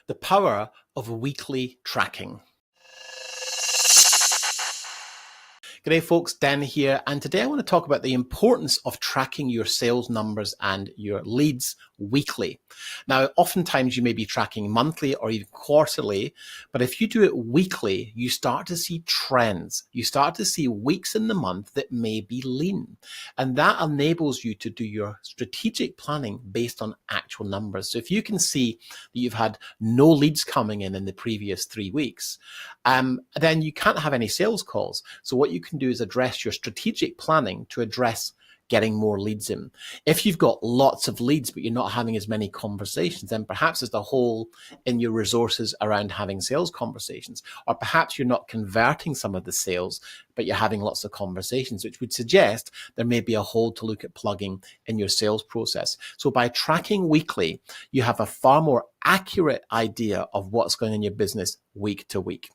The power of weekly tracking. G'day folks, Den here, and today I want to talk about the importance of tracking your sales numbers and your leads weekly. Now, oftentimes you may be tracking monthly or even quarterly, but if you do it weekly, you start to see trends. You start to see weeks in the month that may be lean, and that enables you to do your strategic planning based on actual numbers. So if you can see that you've had no leads coming in the previous 3 weeks, then you can't have any sales calls. So what you can do is address your strategic planning to address getting more leads in. If you've got lots of leads, but you're not having as many conversations, then perhaps there's a hole in your resources around having sales conversations, or perhaps you're not converting some of the sales, but you're having lots of conversations, which would suggest there may be a hole to look at plugging in your sales process. So by tracking weekly, you have a far more accurate idea of what's going on in your business week to week.